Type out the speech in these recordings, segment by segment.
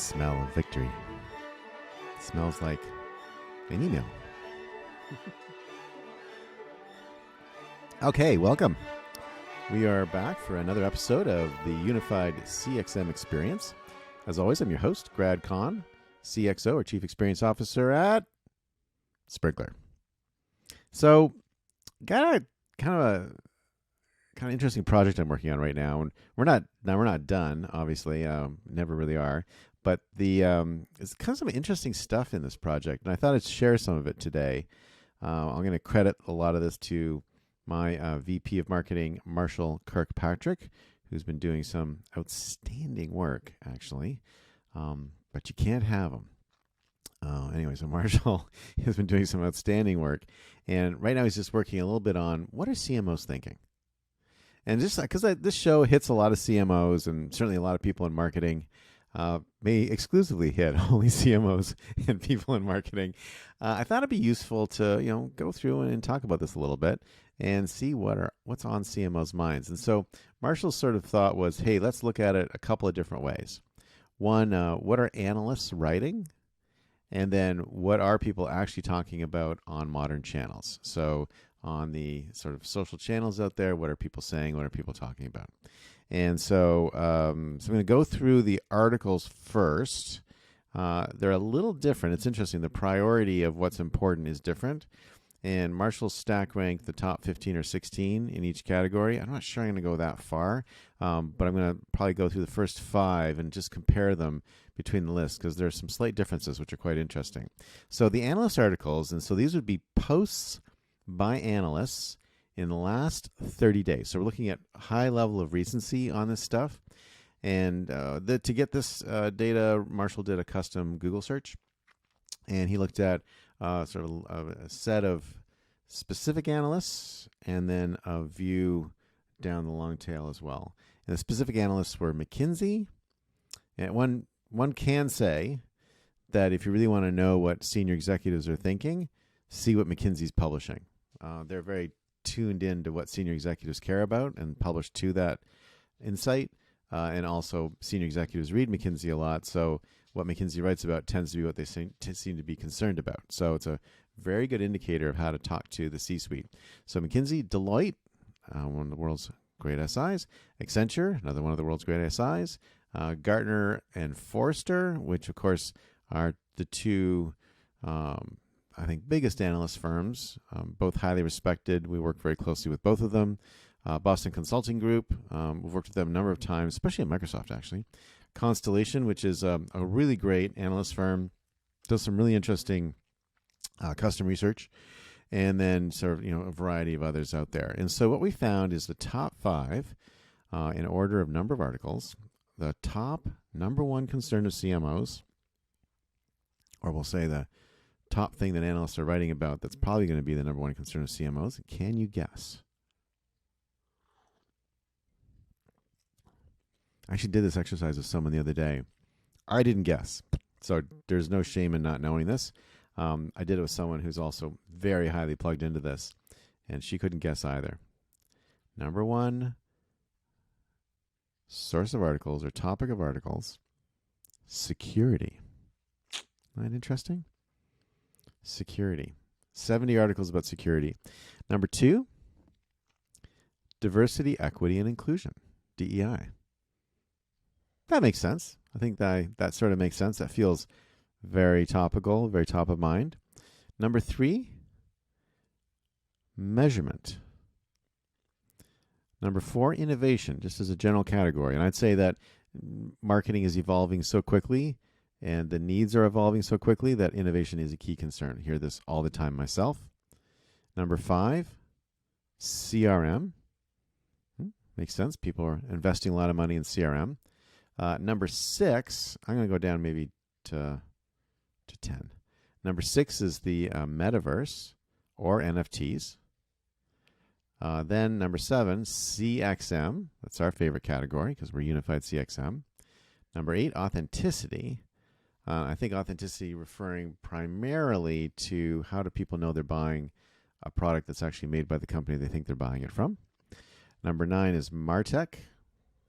smell of victory. It smells like an email. Okay, welcome. We are back for another episode of the Unified CXM Experience. As always, I'm your host, Grad Khan, CXO or Chief Experience Officer at Sprinklr. So, got a kind of interesting project I'm working on right now, and we're not done, obviously, never really are. But it's kind of some interesting stuff in this project, and I thought I'd share some of it today. I'm going to credit a lot of this to my VP of Marketing, Marshall Kirkpatrick, who's been doing some outstanding work, actually. But you can't have him. Anyway, so Marshall has been doing some outstanding work, and right now he's just working a little bit on what are CMOs thinking. And just because this show hits a lot of CMOs and certainly a lot of people in marketing, may exclusively hit only CMOs and people in marketing. I thought it'd be useful to go through and talk about this a little bit and see what's on CMOs' minds. And so Marshall's sort of thought was, hey, let's look at it a couple of different ways. One, what are analysts writing? And then what are people actually talking about on modern channels? So on the sort of social channels out there, what are people saying? What are people talking about? And so, I'm going to go through the articles first. They're a little different. It's interesting. The priority of what's important is different. And Marshall stack ranked the top 15 or 16 in each category. I'm not sure I'm going to go that far, but I'm going to probably go through the first 5 and just compare them between the lists because there's some slight differences which are quite interesting. So the analyst articles, and so these would be posts by analysts in the last 30 days. So we're looking at high level of recency on this stuff. And to get this data, Marshall did a custom Google search. And he looked at sort of a set of specific analysts and then a view down the long tail as well. And the specific analysts were McKinsey. And one can say that if you really want to know what senior executives are thinking, see what McKinsey's publishing. They're very tuned in to what senior executives care about and publish to that insight. And also senior executives read McKinsey a lot. So what McKinsey writes about tends to be what they seem to be concerned about. So it's a very good indicator of how to talk to the C-suite. So McKinsey, Deloitte, one of the world's great SIs, Accenture, another one of the world's great SIs, Gartner and Forrester, which of course are the two I think biggest analyst firms, both highly respected. We work very closely with both of them. Boston Consulting Group, we've worked with them a number of times, especially at Microsoft, actually. Constellation, which is a really great analyst firm, does some really interesting custom research, and then sort of a variety of others out there. And so what we found is the top 5 in order of number of articles. The top number 1 concern of CMOs, or we'll say the top thing that analysts are writing about that's probably going to be the number 1 concern of CMOs. Can you guess? I actually did this exercise with someone the other day. I didn't guess, so there's no shame in not knowing this. I did it with someone who's also very highly plugged into this, and she couldn't guess either. Number 1 source of articles or topic of articles, security. Isn't that interesting? Security. 70 articles about security. Number 2, diversity, equity, and inclusion, DEI. That makes sense. I think that sort of makes sense. That feels very topical, very top of mind. Number 3, measurement. Number 4, innovation, just as a general category. And I'd say that marketing is evolving so quickly and the needs are evolving so quickly that innovation is a key concern. I hear this all the time myself. Number 5, CRM. Makes sense. People are investing a lot of money in CRM. Number 6, I'm going to go down maybe to 10. Number 6 is the Metaverse or NFTs. Then number 7, CXM. That's our favorite category because we're unified CXM. Number 8, authenticity. I think authenticity referring primarily to how do people know they're buying a product that's actually made by the company they think they're buying it from. Number 9 is MarTech,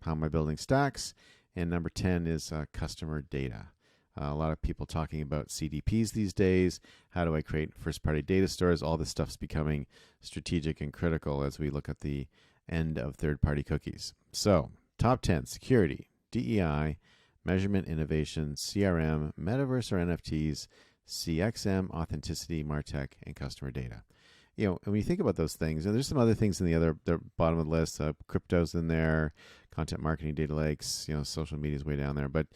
how am I building stacks? And number 10 is customer data. A lot of people talking about CDPs these days. How do I create first-party data stores? All this stuff's becoming strategic and critical as we look at the end of third-party cookies. So, top 10, security, DEI, measurement, innovation, CRM, Metaverse or NFTs, CXM, authenticity, MarTech, and customer data. And when you think about those things, and there's some other things in the bottom of the list, crypto's in there, content marketing, data lakes, social media is way down there. But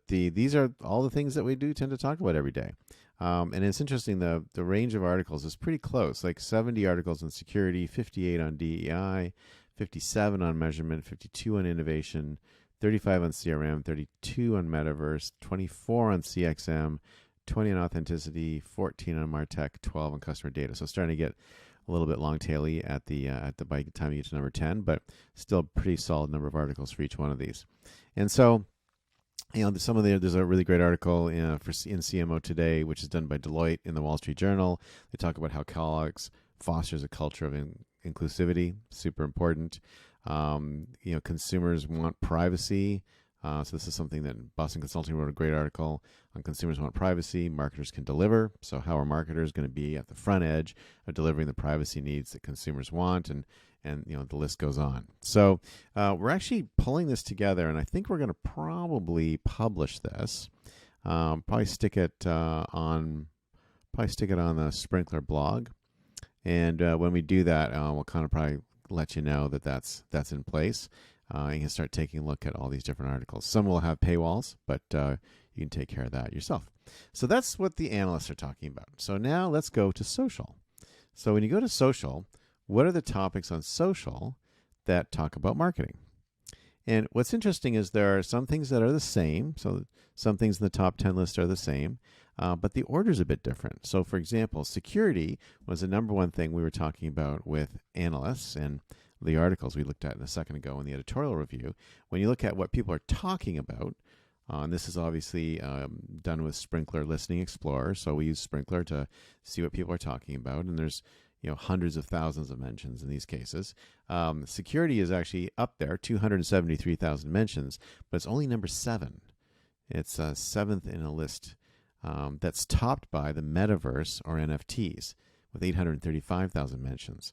these are all the things that we do tend to talk about every day. And it's interesting, the range of articles is pretty close, like 70 articles on security, 58 on DEI, 57 on measurement, 52 on innovation, 35 on CRM, 32 on Metaverse, 24 on CXM, 20 on authenticity, 14 on MarTech, 12 on customer data. So starting to get a little bit long-taily at the by the time you get to number 10, but still a pretty solid number of articles for each one of these. And so, there's a really great article in CMO Today, which is done by Deloitte in the Wall Street Journal. They talk about how Kellogg's fosters a culture of inclusivity, super important. Consumers want privacy. So this is something that Boston Consulting wrote a great article on. Consumers want privacy, marketers can deliver. So how are marketers going to be at the front edge of delivering the privacy needs that consumers want? And the list goes on. So we're actually pulling this together, and I think we're going to probably publish this. Probably stick it on the Sprinklr blog. And when we do that, we'll kind of probably let you know that that's in place. You can start taking a look at all these different articles. Some will have paywalls, but you can take care of that yourself. So that's what the analysts are talking about. So now let's go to social. So when you go to social, what are the topics on social that talk about marketing? And what's interesting is there are some things that are the same. So some things in the top 10 list are the same, but the order is a bit different. So for example, security was the number one thing we were talking about with analysts, and the articles we looked at a second ago in the editorial review. When you look at what people are talking about, and this is obviously done with Sprinklr Listening Explorer, so we use Sprinklr to see what people are talking about, and there's hundreds of thousands of mentions in these cases. Security is actually up there, 273,000 mentions, but it's only number 7. It's 7th in a list that's topped by the Metaverse or NFTs, with 835,000 mentions.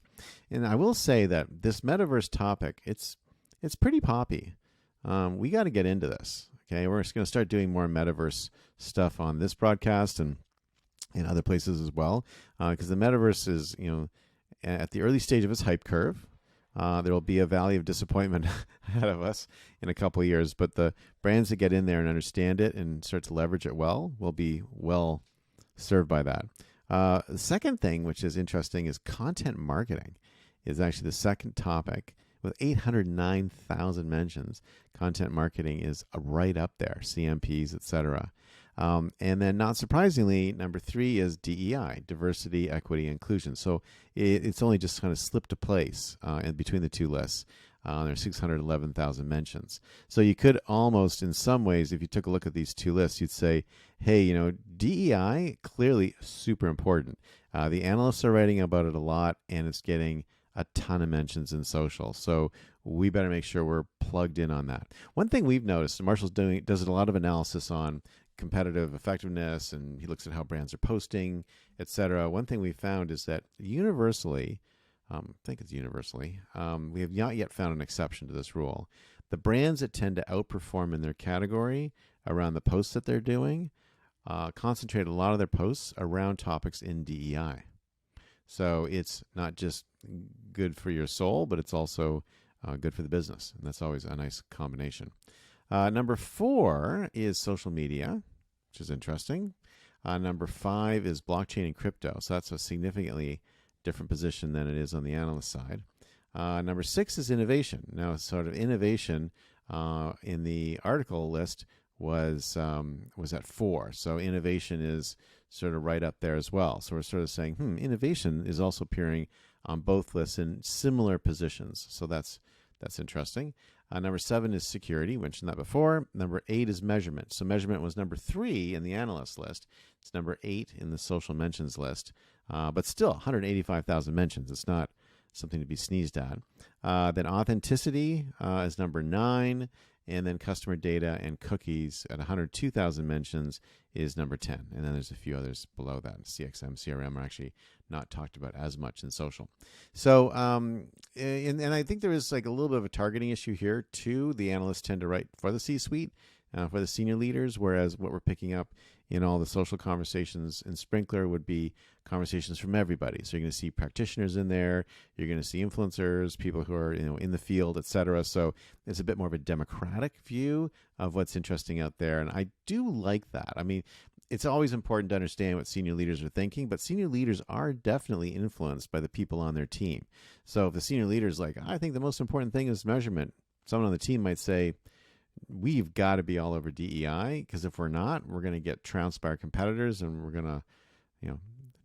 And I will say that this Metaverse topic, it's pretty poppy. We got to get into this. Okay, we're just going to start doing more Metaverse stuff on this broadcast and in other places as well, because the Metaverse is, at the early stage of its hype curve. There will be a valley of disappointment ahead of us in a couple of years, but the brands that get in there and understand it and start to leverage it well will be well served by that. The second thing, which is interesting, is content marketing is actually the second topic with 809,000 mentions. Content marketing is right up there, CMPs, etc. And then not surprisingly, number 3 is DEI, diversity, equity, inclusion. So it's only just kind of slipped a place in between the two lists. There's 611,000 mentions. So you could almost, in some ways, if you took a look at these two lists, you'd say, hey, DEI, clearly super important. The analysts are writing about it a lot, and it's getting a ton of mentions in social. So we better make sure we're plugged in on that. One thing we've noticed, Marshall's does a lot of analysis on competitive effectiveness, and he looks at how brands are posting, etc. One thing we found is that universally, I think it's universally, we have not yet found an exception to this rule. The brands that tend to outperform in their category around the posts that they're doing concentrate a lot of their posts around topics in DEI. So it's not just good for your soul, but it's also good for the business. And that's always a nice combination. Number 4 is social media, which is interesting. Number 5 is blockchain and crypto. So that's a significantly different position than it is on the analyst side. Number 6 is innovation. Now, sort of innovation in the article list was at 4. So innovation is sort of right up there as well. So we're sort of saying, innovation is also appearing on both lists in similar positions. So that's interesting. Number 7 is security. Mentioned that before. Number 8 is measurement. So measurement was number 3 in the analyst list. It's number 8 in the social mentions list. But still, 185,000 mentions. It's not something to be sneezed at. Then authenticity is number 9. And then customer data and cookies at 102,000 mentions is number 10. And then there's a few others below that. CXM, CRM are actually not talked about as much in social. So, and I think there is like a little bit of a targeting issue here too. The analysts tend to write for the C-suite, for the senior leaders, whereas what we're picking up in all the social conversations in Sprinklr would be conversations from everybody. So you're going to see practitioners in there, you're going to see influencers, people who are in the field, etc. So it's a bit more of a democratic view of what's interesting out there, and I do like that. I mean, it's always important to understand what senior leaders are thinking, but senior leaders are definitely influenced by the people on their team. So if the senior leader is like, I think the most important thing is measurement, someone on the team might say, we've got to be all over DEI, because if we're not, we're going to get trounced by our competitors, and we're going to,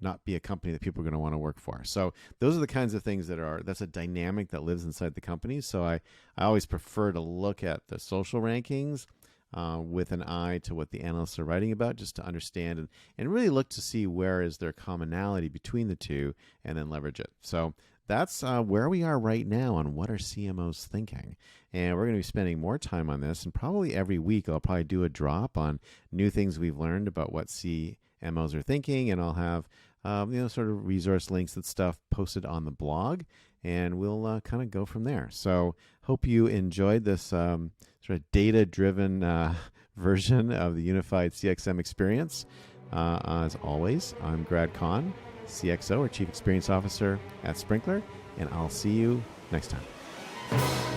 not be a company that people are going to want to work for. So those are the kinds of things that's a dynamic that lives inside the company. So I always prefer to look at the social rankings with an eye to what the analysts are writing about, just to understand and really look to see where is there commonality between the two, and then leverage it. So that's where we are right now on what are CMOs thinking. And we're going to be spending more time on this, and probably every week I'll probably do a drop on new things we've learned about what CMOs are thinking, and I'll have sort of resource links and stuff posted on the blog, and we'll kind of go from there. So hope you enjoyed this sort of data-driven version of the Unified CXM experience. As always, I'm Grad Kahn, CXO or Chief Experience Officer at Sprinklr, and I'll see you next time.